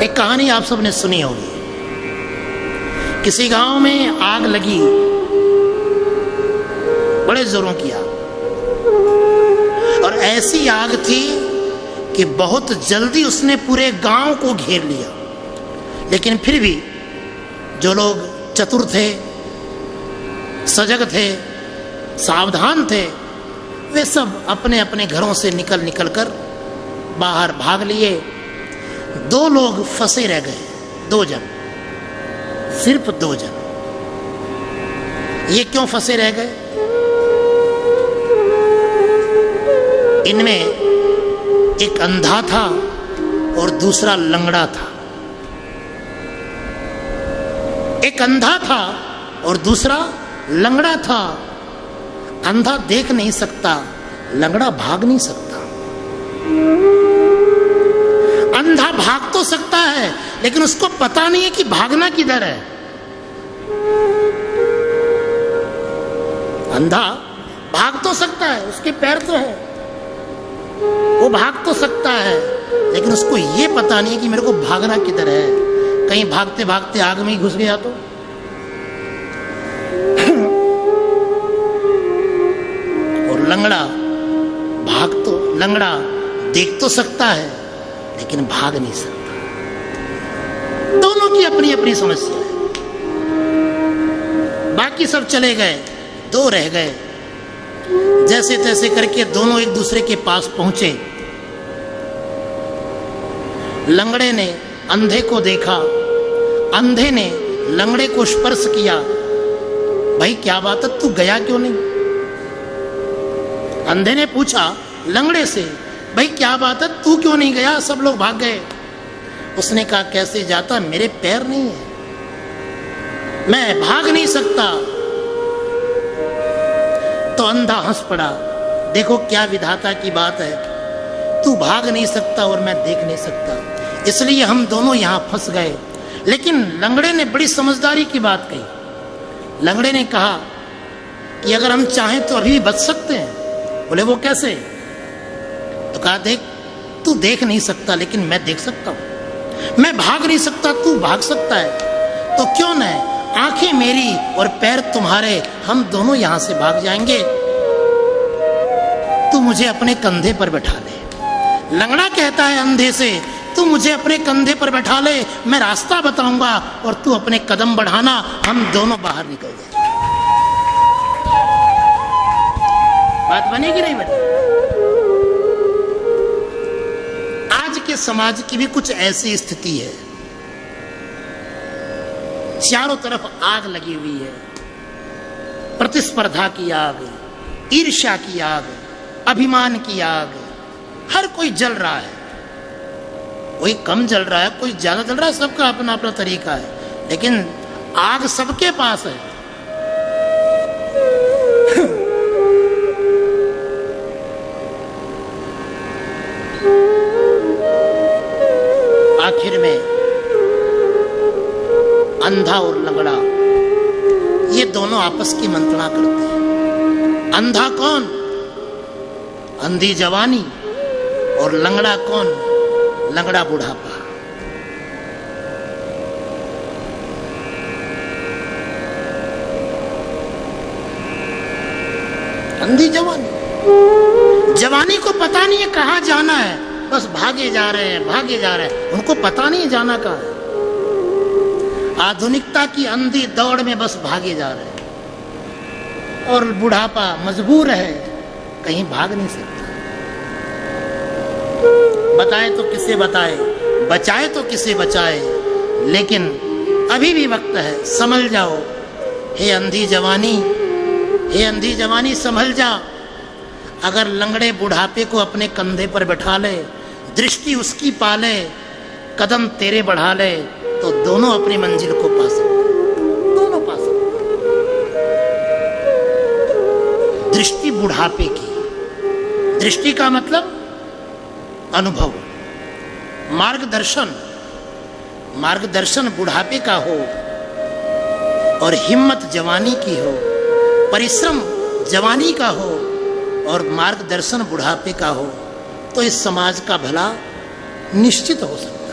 एक कहानी आप सबने सुनी होगी। किसी गांव में आग लगी, बड़े जोरों की आग, और ऐसी आग थी कि बहुत जल्दी उसने पूरे गांव को घेर लिया। लेकिन फिर भी जो लोग चतुर थे, सजग थे, सावधान थे, वे सब अपने अपने घरों से निकल कर बाहर भाग लिए। 2 लोग फंसे रह गए, 2 जन, सिर्फ 2 जन। ये क्यों फंसे रह गए? इनमें एक अंधा था और दूसरा लंगड़ा था। एक अंधा था और दूसरा लंगड़ा था। अंधा देख नहीं सकता, लंगड़ा भाग नहीं सकता। अंधा भाग तो सकता है, लेकिन उसको पता नहीं है कि भागना किधर है। अंधा भाग तो सकता है, उसके पैर तो है, वो भाग तो सकता है, लेकिन उसको ये पता नहीं है कि मेरे को भागना किधर है। कहीं भागते भागते आग में ही घुस गया तो। और लंगड़ा देख तो सकता है, लेकिन भाग नहीं सकता। दोनों की अपनी अपनी समस्या है। बाकी सब चले गए, 2 रह गए। जैसे तैसे करके दोनों एक दूसरे के पास पहुंचे। लंगड़े ने अंधे को देखा, अंधे ने लंगड़े को स्पर्श किया। भाई क्या बात है, तू गया क्यों नहीं? अंधे ने पूछा लंगड़े से, भाई क्या बात है, तू क्यों नहीं गया? सब लोग भाग गए। उसने कहा कैसे जाता, मेरे पैर नहीं है, मैं भाग नहीं सकता। तो अंधा हंस पड़ा। देखो क्या विधाता की बात है, तू भाग नहीं सकता और मैं देख नहीं सकता, इसलिए हम दोनों यहां फंस गए। लेकिन लंगड़े ने बड़ी समझदारी की बात कही। लंगड़े ने कहा कि अगर हम चाहें तो अभी भी बच सकते हैं। बोले वो कैसे? तो कहा देख, तू देख नहीं सकता लेकिन मैं देख सकता हूं। मैं भाग नहीं सकता, तू भाग सकता है, तो क्यों न आंखें मेरी और पैर तुम्हारे, हम दोनों यहां से भाग जाएंगे। तू मुझे अपने कंधे पर बैठा ले। लंगड़ा कहता है अंधे से, तू मुझे अपने कंधे पर बैठा ले, मैं रास्ता बताऊंगा और तू अपने कदम बढ़ाना, हम दोनों बाहर निकल जाएंगे। बात बनेगी नहीं बनेगी? आज के समाज की भी कुछ ऐसी स्थिति है। चारों तरफ आग लगी हुई है, प्रतिस्पर्धा की आग, ईर्ष्या की आग, अभिमान की आग। हर कोई जल रहा है, कोई कम जल रहा है, कोई ज्यादा जल रहा है, सबका अपना अपना तरीका है, लेकिन आग सबके पास है। आखिर में अंधा और लंगड़ा ये दोनों आपस की मंत्रणा करते हैं। अंधा कौन? अंधी जवानी। और लंगड़ा कौन? लंगड़ा बुढ़ापा। अंधी जवानी, जवानी को पता नहीं है कहां जाना है, बस भागे जा रहे हैं, भागे जा रहे हैं, उनको पता नहीं जाना कहां है। आधुनिकता की अंधी दौड़ में बस भागे जा रहे हैं। और बुढ़ापा मजबूर है, कहीं भाग नहीं सकता। बताए तो किसे बताए, बचाए तो किसे बचाए, लेकिन अभी भी वक्त है, संभल जाओ। हे अंधी जवानी, हे अंधी जवानी, संभल जा। अगर लंगड़े बुढ़ापे को अपने कंधे पर बैठा ले, दृष्टि उसकी पाले, कदम तेरे बढ़ा ले, तो दोनों अपनी मंजिल को पा सकते, दोनों पा सकते। दृष्टि बुढ़ापे की, दृष्टि का मतलब अनुभव, मार्गदर्शन। मार्गदर्शन बुढ़ापे का हो और हिम्मत जवानी की हो, परिश्रम जवानी का हो और मार्गदर्शन बुढ़ापे का हो, तो इस समाज का भला निश्चित हो सकता है।